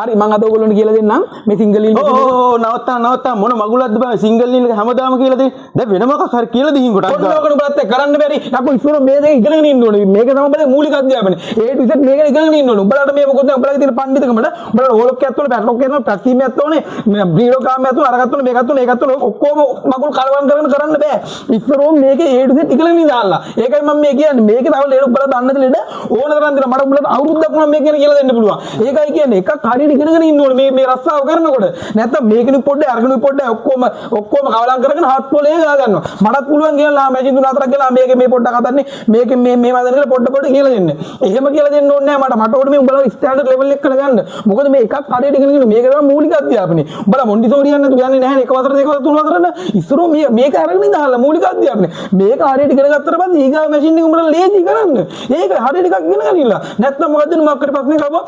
හරි මම අද ඔයගොල්ලන්ට කියලා දෙන්නම් මේ සිංගල් ලින් නවත්තා මොන මගුලක්ද බෑ සිංගල් ලින් එක හැමදාම කියලා දෙන්න. දැන් වෙන මොකක් හරි කියලා දෙහින් කොට. ඔන්නෝකන බලත් කරන්න බැරි. අපෝ ඉස්සර මේ දේ ඉගෙනගෙන ඉන්න ඕනේ. මේක තමයි බලේ මූලික අධ්‍යාපනය. ඒ ටිකත් මේක ඉගෙනගෙන ඉන්න ඕනේ. උඹලාට මේ මොකද උඹලාගේ තියෙන පඬිතුකමට උඹලාට ඕලොක්කයක් තුන පැටලොක් කරනවා පැස්ීමයක් තුනේ මේ බ්‍රීඩෝකාමයක් තුන අරගත්ත තුන මේකත් තුන ඒකත් තුන ඔක්කොම මගුල් කලවම් කරන්න බෑ. ඉස්සරෝ මේකේ ඒ ටිකත් ඉගෙනගෙන ඉඳලා. ඒකයි මම මේ කියන්නේ මේකේ තව ලේඩ උඹලා දන්නද ලේඩ ඕන තරම් දෙන මට උඹලාට අවුරුද්දක් මම මේක ගැන කියලා දෙන්න පුළුවන්. ඒකයි කියන්නේ එකක් හරියට ඉගෙනගෙන ඉන්න ඕනේ මේ රස්සාව කරනකොට. නැත්තම් මේකෙනු පොඩ්ඩේ අරගෙනු පොඩ්ඩේ ඔක්කොම කවලම් කරගෙන හත් පොලේ ගා ගන්නවා. මටත් පුළුවන් කියලා මැජින් තුන හතරක් කියලා මේක මේ පොඩ්ඩක් හදන්නේ මේක මේ වදන කියලා පොඩ්ඩ කියලා දෙන්න. එහෙම කියලා දෙන්න ඕනේ නැහැ මට ඕනේ මේ උඹලා ස්ටෑන්ඩඩ් ලෙවල් එක කරගන්න. මොකද මේ එකක් හරියට ඉගෙනගෙන මේක තමයි මූලික අධ්‍යාපනය. උඹලා මොන්ටිසෝරි යන්න තු යන්නේ නැහැ එක වසර දෙක වසර තුන වසරට. ඉස්සරෝ මේක අරගෙන ඉඳලා මූලික අධ්‍යාපනය. මේක හරියට ඉගෙන ගත්තට පස්සේ ඊගා මැෂින් එක උඹලා ලේසි කරන්න. ඒක හරියට එකක් ඉගෙනගෙන ඉන්න. නැත්නම් මොකද මොකක්ද ප්‍රශ්නේ කවවා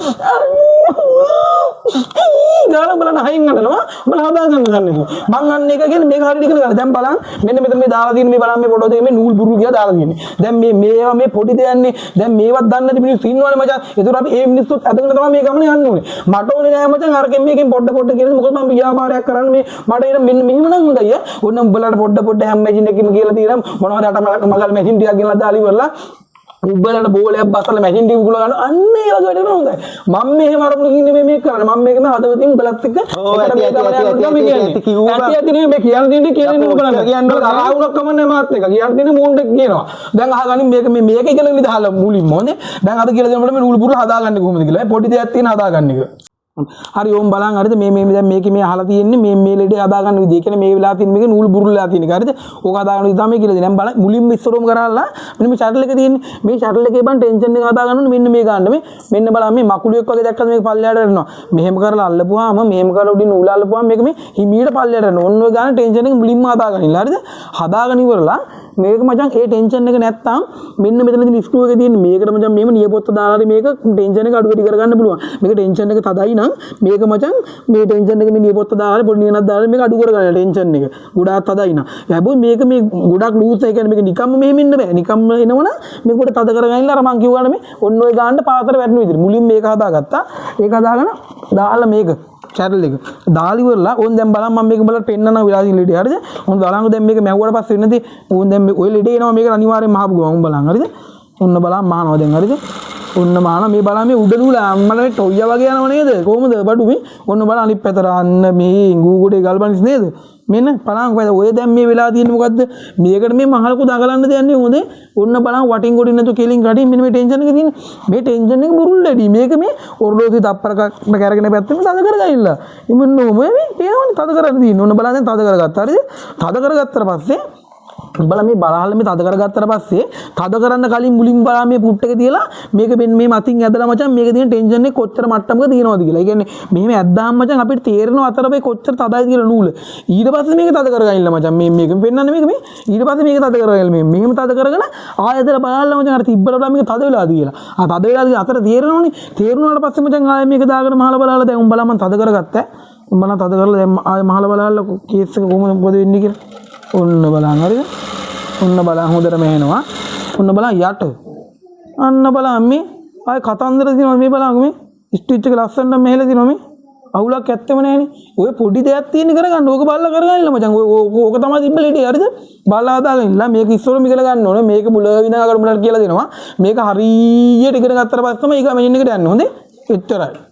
ගාලා බලන්න හයින් ගන්නවා බලලා හදා ගන්න නේද මං අන්න එක කියන්නේ මේක හරියට ඉගෙන ගන්න දැන් බලන්න මෙන්න මෙතන මේ දාලා තියෙන මේ බලන්න මේ ෆොටෝ දෙකේ මේ නූල් බුරුල් කියලා දාලා තියෙන්නේ දැන් මේවා මේ පොඩි දෙයන්නේ දැන් මේවත් දන්නේ නැති මිනිස්සු ඉන්නවනේ මචං ඒතර අපි ඒ මිනිස්සුත් අදගෙන තමයි මේ ගමන යන්න ඕනේ මට ඕනේ නෑ මචං අරකින් මේකෙන් පොඩ්ඩ කියලා මොකද මම ව්‍යාපාරයක් කරන්නේ මේ මට එන මෙන්න මෙහෙම නම් හොඳයි ඕන උඹලාට පොඩ්ඩ හැම මැෂින් එකකින් කියලා තියෙනවා මොනවද අට මගල් මැෂින් ටිකක් ගෙනලා දාලා ඉවරලා උඹලට බෝලයක් බස්සලා මැෂින් ටික උගල ගන්න අන්න ඒ වගේ වැඩ කරනවා හොඳයි මම මෙහෙම අරමුණු කින්නේ මේක කරන්නේ මම මේක මේ හදවතින් උඹලත් එක්ක ඇති මේ කියන දෙන්නේ කියන්නේ උඹලට කියන්නේ ආවුණක් කමන්නේ මාත් එක කියන දෙන්නේ මූණට කියනවා දැන් අහගනින් මේක ඉගෙන ගන්න මුලින්ම හොඳේ දැන් අද කියලා දෙනකොට මේ නූල් පුරු හදාගන්නේ කොහොමද කියලා පොඩි දෙයක් තියෙන හදාගන්න එක හරි ඕම් බලන් හරිද මේ දැන් මේකේ මේ අහලා තියෙන්නේ මේ ලෙඩේ හදා ගන්න විදිය. කියන්නේ මේ වෙලාව තියෙන මේක නූල් බුරුල්ලා තියෙන එක හරිද? ඕක හදා ගන්න විදිය තමයි කියලා දෙන්නේ. දැන් බලන්න මුලින්ම ඉස්සරෝම කරාලා මෙන්න මේ ෂටල් එක තියෙන්නේ. මේ ෂටල් එකේ බන් ටෙන්ෂන් එක හදා ගන්න ඕනේ මෙන්න මේ ගන්න. මෙන්න බලන්න මේ මකුළුවෙක් වගේ දැක්කද මේක පල්ලයට යනවා. මෙහෙම කරලා අල්ලපුවාම මෙහෙම කරලා උඩින් නූල අල්ලපුවාම මේක මේ හිමීට පල්ලයට යනවා. ඔන්න ඔය ගන්න ටෙන්ෂන් එක මුලින්ම හදා ගන්න. හරිද? හදාගෙන ඉවරලා මේක මචං ඒ ටෙන්ෂන් එක නැත්තම් මෙන්න මෙතන තියෙන ස්ක්‍රූ එක තියෙන මේකට මචං මේම නියපොත්ත දාලා මේක ටෙන්ෂන් එක අඩු වැඩි කරගන්න පුළුවන්. මේක ටෙන්ෂන් එක තදයි නම් මේක මචං මේ ටෙන්ෂන් එක මේ නියපොත්ත දාලා පොඩි නියනක් දාලා මේක අඩු කරගන්න ටෙන්ෂන් එක. ගොඩාක් තදයි නම්. හැබැයි මේක මේ ගොඩක් ලූස් ඒ කියන්නේ මේක නිකම්ම මෙහෙම ඉන්න බෑ. නිකම්ම එනවනම් මේක පොඩ තද කරගන්නilla අර මං කිව්වානේ මේ ඔන්න ඔය ගාන්න පාතර වැටෙන විදිහට. මුලින් මේක හදාගත්තා. ඒක හදාගෙන දාලා මේක channel එක දාලා ඉවරලා ඕන් දැන් බලන්න මම මේක බලලා පෙන්නනවා විලාසින් ලීඩේ හරිද ඕන් දාලාම දැන් මේක මැව්වට පස්සේ වෙන්නේ ඕන් දැන් ඔය ලීඩේ එනවා මේක අනිවාර්යෙන් මහපු ගමන් ඕන් බලන්න හරිද ඔන්න බලන්න මහනවා දැන් හරිද ඔන්න මහන මේ බලන්න මේ උඩ නූල අම්මලා මේ ටොයියා වගේ යනව නේද කොහොමද බඩු මේ ඔන්න බලන්න අනිත් පැතර අන්න මේ ගූගුඩේ ගල්බනිස් නේද මෙන්න බලන්න ඔය දැන් මේ වෙලා තියෙන්නේ මොකද්ද මේකට මේ මහලකු දඟලන්න දෙයක් නේ හොඳේ ඔන්න බලන්න වටින් ගොඩින් නැතු කෙලින් ගඩින් මෙන්න මේ ටෙන්ෂන් එක තියෙන මේ ටෙන්ෂන් එක බුරුල් දෙඩි මේක මේ ඔරලෝසි තප්පරකට කරගෙන පැත්තෙම තද කරගන්නilla ඉතින් මේ තේරෙන්නේ තද කරගෙන තියෙන්නේ ඔන්න බලන්න දැන් තද කරගත්තා හරිද තද කරගත්තට පස්සේ බලන්න මේ බලහල්ල මේ තද කරගත්තට පස්සේ තද කරන්න කලින් මුලින් බලන්න මේ පුට් එක තියලා මේක මේ මතින් ඇදලා මචං මේක තියෙන ටෙන්ෂන් එක කොච්චර මට්ටමක තියෙනවද කියලා. ඒ කියන්නේ මෙහෙම ඇද්දාම මචං අපිට තේරෙනවා අතර මේ කොච්චර තදයිද කියලා නූල. ඊට පස්සේ මේක තද කරගන්නilla මචං මේක පෙන්නන්නේ මේක මේ ඊට පස්සේ මේක තද කරගන්න මෙහෙම තද කරගෙන ආයෙත් බලහල්ල මචං අර තිබ්බට වඩා මේක තද වෙලාද කියලා. තද වෙලාද අතර තේරෙනවනේ. තේරුණාට පස්සේ මචං ආයෙ මේක දාගෙන මහල බලහල්ල දැන් උඹලා මම තද කරගත්තා. උඹලා තද කරලා දැන් ආයෙ මහල බලහල්ල කේස් එක කොහොමද මොකද වෙන්නේ කියලා. ඔන්න බලන්න හරිද? ඔන්න බලන්න හොඳටම එනවා. ඔන්න බලන්න යට. අන්න බලන්න මේ ආය කතන්දර දිනවා මේ බලන්න මේ ස්ටිච් එක ලස්සනට මෙහෙලා දිනවා මේ. අවුලක් ඇත්තෙම නැහැනේ. ඔය පොඩි දෙයක් තියෙන කරගන්න. ඕක බලලා කරගන්නilla මචං. ඕක තමයි තිබ්බලෙටි හරිද? බලලා හදාගන්නilla. මේක ඉස්සරම ඉගෙන ගන්න ඕනේ. මේක මුල විනාගර මුලට කියලා දෙනවා. මේක හරියට ඉගෙන ගත්තට පස්සෙම ඊගා මැෂින් එකට යන්න හොඳේ. එච්චරයි.